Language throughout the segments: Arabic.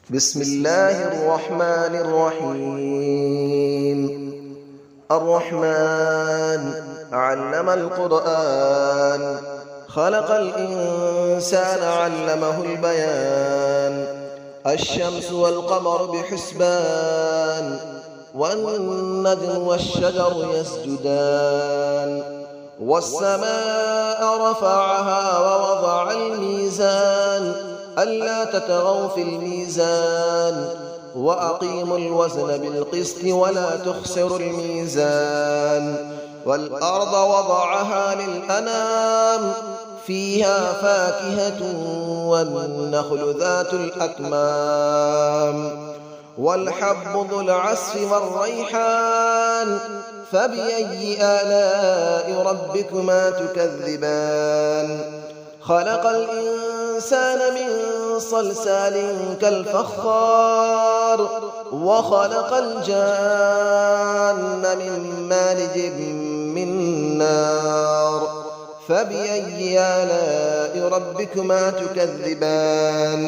بسم الله الرحمن الرحيم. الرحمن علم القرآن، خلق الإنسان علمه البيان. الشمس والقمر بحسبان، والنجم والشجر يسجدان. والسماء رفعها ووضع الميزان، ألا تطغوا في الميزان، وأقيموا الوزن بالقسط ولا تخسروا الميزان. والأرض وضعها للأنام، فيها فاكهة والنخل ذات الأكمام. والحب ذو العصف والريحان، فبأي آلاء ربكما تكذبان. خلق الإنسان من صلصال كالفخار، وخلق الجان من مارج من نار. فبأي آلاء ربكما تكذبان.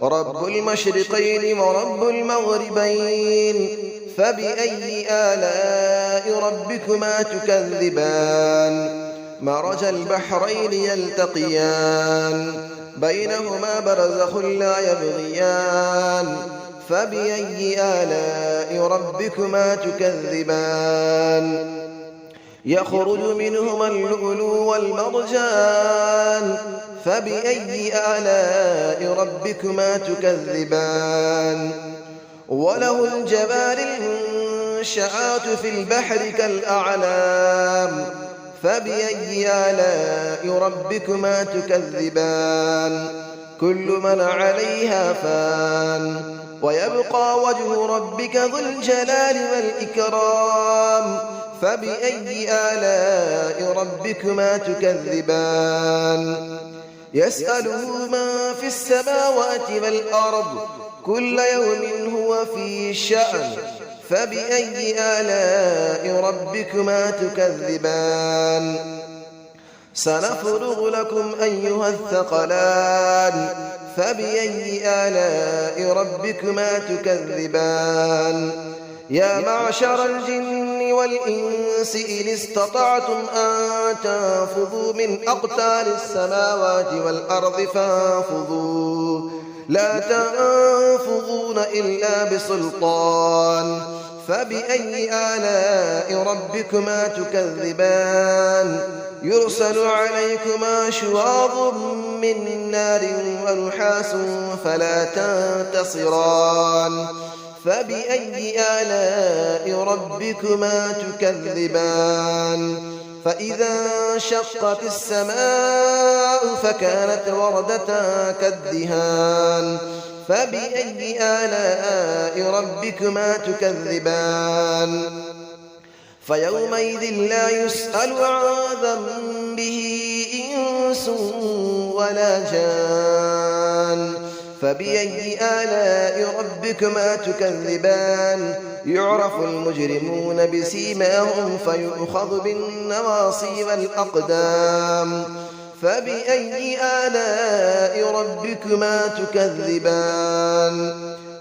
رب المشرقين ورب المغربين، فبأي آلاء ربكما تكذبان. مرج البحرين يلتقيان، بينهما برزخ لا يبغيان. فبأي آلاء ربكما تكذبان. يخرج منهما اللؤلؤ والمرجان، فبأي آلاء ربكما تكذبان. وله الجوار المنشآت في البحر كالأعلام، فبأي آلاء ربكما تكذبان. كل من عليها فان، ويبقى وجه ربك ذو الجلال والإكرام. فبأي آلاء ربكما تكذبان. يسأله من في السماوات والأرض، كل يوم هو في شأن. فبأي آلاء ربكما تكذبان. سنفرغ لكم أيها الثقلان، فبأي آلاء ربكما تكذبان. يا معشر الجن والإنس إن استطعتم أن تنفذوا من أقطار السماوات والأرض فانفذوا، لا تنفذون إلا بسلطان. فبأي آلاء ربكما تكذبان. يرسل عليكما شواظ من نار ونحاس فلا تنتصران. فبأي آلاء ربكما تكذبان. فإذا انشقت السماء فكانت وردة كالدهان. فبأي آلاء ربكما تكذبان. فيومئذ لا يسأل عن ذنبه إنس ولا جان. فبأي آلاء ربكما تكذبان. يعرف المجرمون بسيماهم فيؤخذ بالنواصي والأقدام. فبأي آلاء ربكما تكذبان.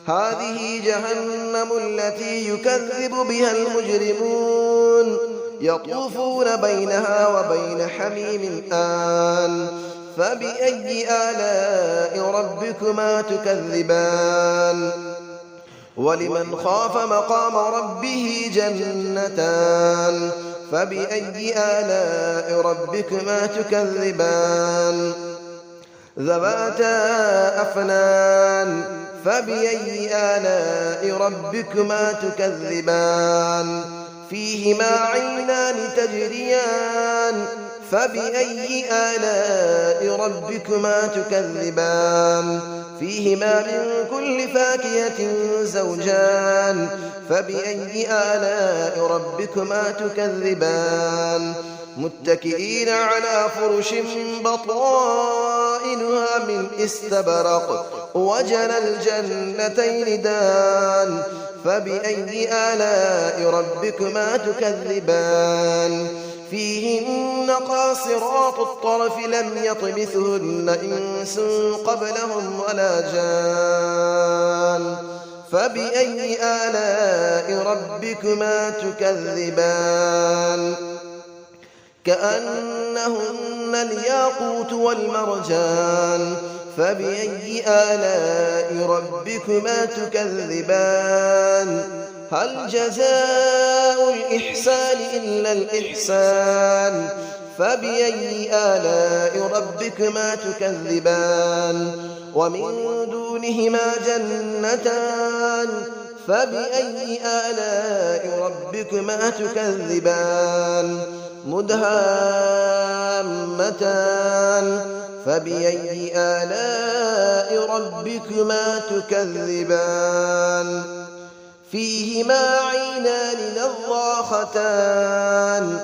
هذه جهنم التي يكذب بها المجرمون، يطوفون بينها وبين حميم آن. فبأي آلاء ربكما تكذبان. ولمن خاف مقام ربه جنتان. فبأي آلاء ربكما تكذبان. ذواتا أفنان. فبأي آلاء ربكما تكذبان. فيهما عينان تجريان. فبأي آلاء ربكما تكذبان. فيهما من كل فاكهة زوجان. فبأي آلاء ربكما تكذبان. متكئين على فرش بطائنها من استبرق، وجنى الجنتين دان. فبأي آلاء ربكما تكذبان. فيهن قاصرات الطرف لم يطمثهن إنس قبلهم ولا جان. فبأي آلاء ربكما تكذبان كأنهن الياقوت والمرجان فبأي آلاء ربكما تكذبان هل جزاء الإحسان إلا الإحسان فبأي آلاء ربكما تكذبان ومن دونهما جنتان فبأي آلاء ربكما تكذبان مدهامتان فبأي آلاء ربكما تكذبان فيهما عينان نضاختان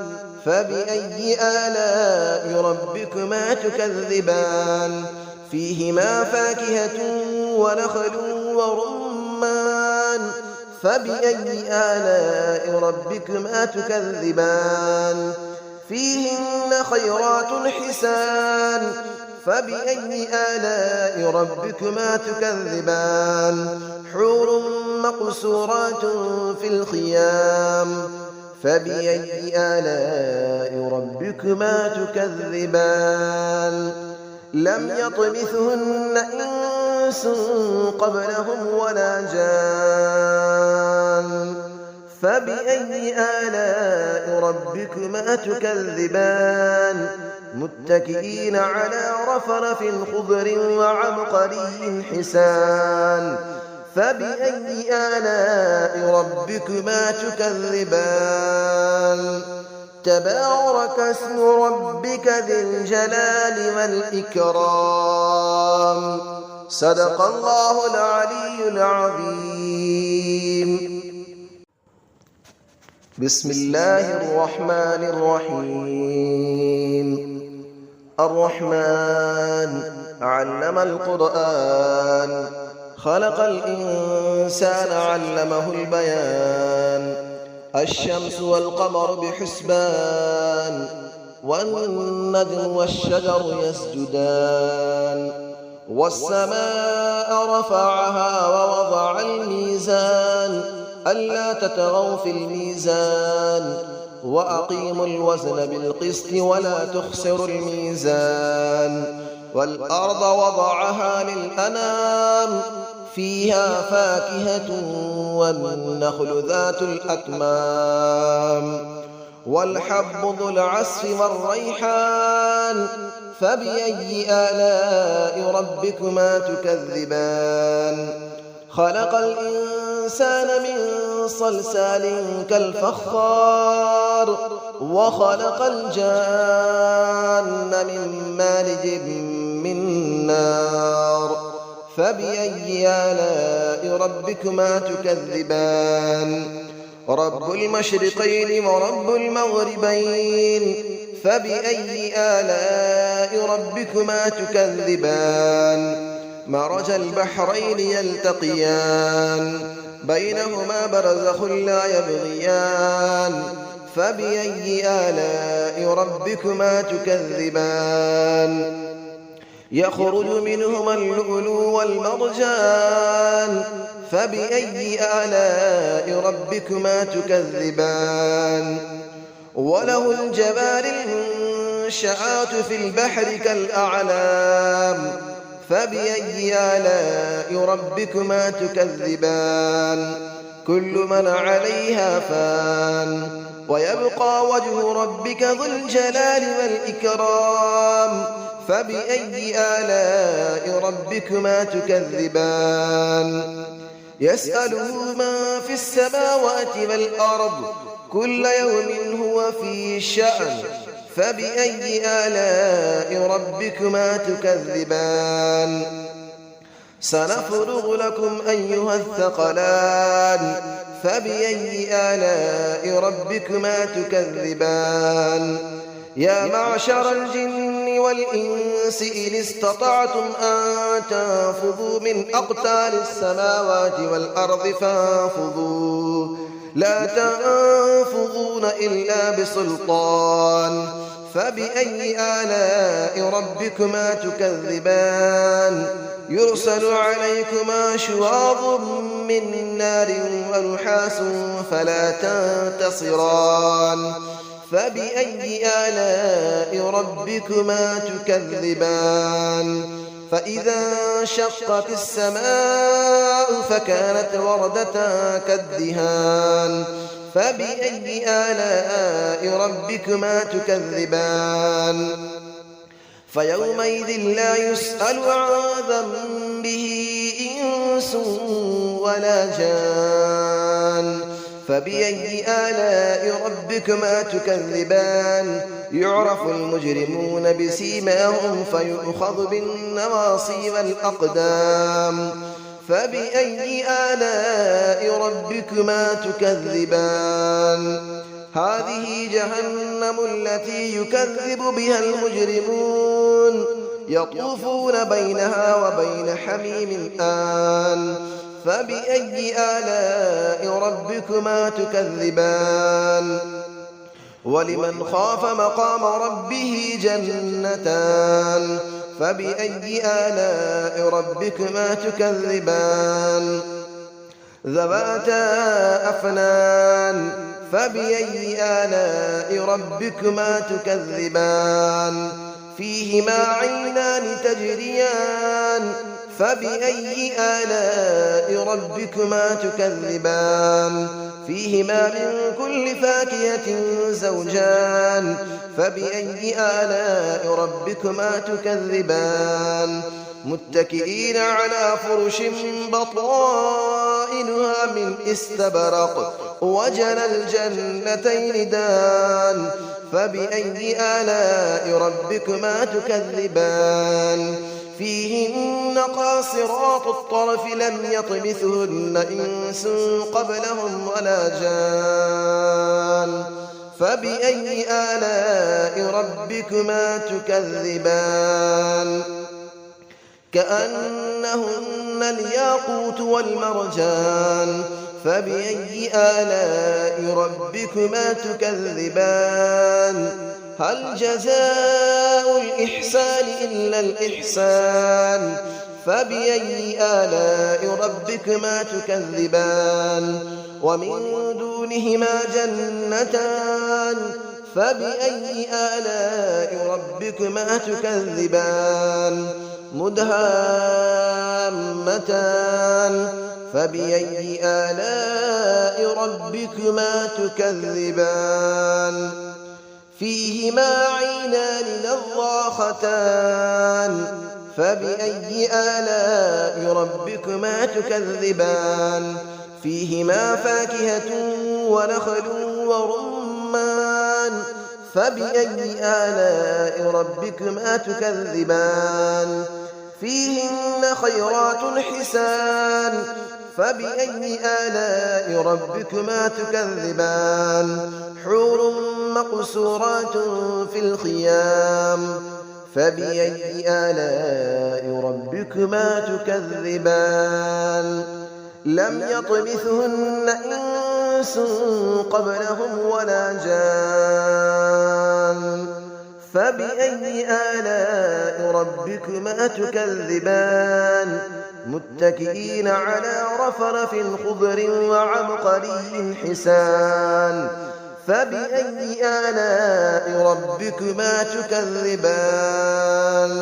فبأي آلاء ربكما تكذبان فيهما فاكهة ونخل ورمان فبأي آلاء ربكما تكذبان فيهن خيرات حسان فبأي آلاء ربكما تكذبان حور مقصورات في الخيام فبأي آلاء ربكما تكذبان لم يطمثهن إنس قبلهم ولا جان فبأي آلاء ربكما تكذبان متكئين على رفرف خضر وعبقري حسان فبأي آلاء ربكما تكذبان تبارك اسم ربك ذي الجلال والإكرام صدق الله العلي العظيم بسم الله الرحمن الرحيم الرحمن علم القرآن خلق الإنسان علمه البيان الشمس والقمر بحسبان والنجم والشجر يسجدان والسماء رفعها ووضع الميزان ألا تطغوا في الميزان وأقيموا الوزن بالقسط ولا تخسروا الميزان والأرض وضعها للأنام فيها فاكهة والنخل ذات الأكمام والحب ذو العصف والريحان فبأي آلاء ربكما تكذبان خلق الإنسان من صلصال كالفخار وخلق الجان من مارج من نار فبأي آلاء ربكما تكذبان رب المشرقين ورب المغربين فبأي آلاء ربكما تكذبان مرج البحرين يلتقيان بينهما برزخ لا يبغيان فبأي آلاء ربكما تكذبان يخرج منهما اللؤلؤ والمرجان فبأي آلاء ربكما تكذبان وله الجبال المنشآت في البحر كالأعلام فبأي آلاء ربكما تكذبان كل من عليها فان ويبقى وجه ربك ذو الجلال والإكرام فبأي آلاء ربكما تكذبان يسأله من في السماوات والأرض كل يوم هو في شأن فبأي آلاء ربكما تكذبان سنفرغ لكم أيها الثقلان فبأي آلاء ربكما تكذبان يا معشر الجن والإنس إن استطعتم أن تنفذوا من أقطار السماوات والأرض فانفذوا لا تنفذون إلا بسلطان فبأي آلاء ربكما تكذبان يرسل عليكما شواظ من نار ونحاس فلا تنتصران فبأي آلاء ربكما تكذبان فإذا انشقت السماء فكانت وردة كالدهان فبأي آلاء ربكما تكذبان فيومئذ لا يسأل عن ذنبه إنس ولا جان فبأي آلاء ربكما تكذبان يعرف المجرمون بسيماهم فيؤخذ بالنواصي والأقدام فبأي آلاء ربكما تكذبان هذه جهنم التي يكذب بها المجرمون يطوفون بينها وبين حميم آن فبأي آلاء ربكما تكذبان ولمن خاف مقام ربه جنتان فبأي آلاء ربكما تكذبان ذواتا أفنان فبأي آلاء ربكما تكذبان فيهما عينان تجريان فبأي آلاء ربكما تكذبان فيهما من كل فاكهة زوجان فبأي آلاء ربكما تكذبان متكئين على فرش بطائنها من استبرق وجنى الجنتين دان فبأي آلاء ربكما تكذبان فيهن قاصرات الطرف لم يطمثهن إنس قبلهم ولا جان فبأي آلاء ربكما تكذبان كأنهن الياقوت والمرجان فبأي آلاء ربكما تكذبان هل جزاء الإحسان إلا الإحسان فبأي آلاء ربكما تكذبان ومن دونهما جنتان فبأي آلاء ربكما تكذبان مدهامتان فبأي آلاء ربكما تكذبان فيهما عينان نضاختان فبأي آلاء ربكما تكذبان فيهما فاكهة ونخل ورمان فبأي آلاء ربكما تكذبان فيهن خيرات حسان فبأي آلاء ربكما تكذبان حور مقصورات في الخيام فبأي آلاء ربكما تكذبان لم يطمثهن إنس قبلهم ولا جان فبأي آلاء ربكما تكذبان متكئين على رفرف خضر وعبقري حسان فبأي آلاء ربكما تكذبان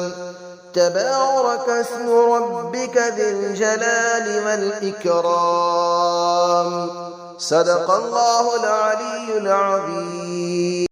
تبارك اسم ربك ذي الجلال والإكرام صدق الله العلي العظيم.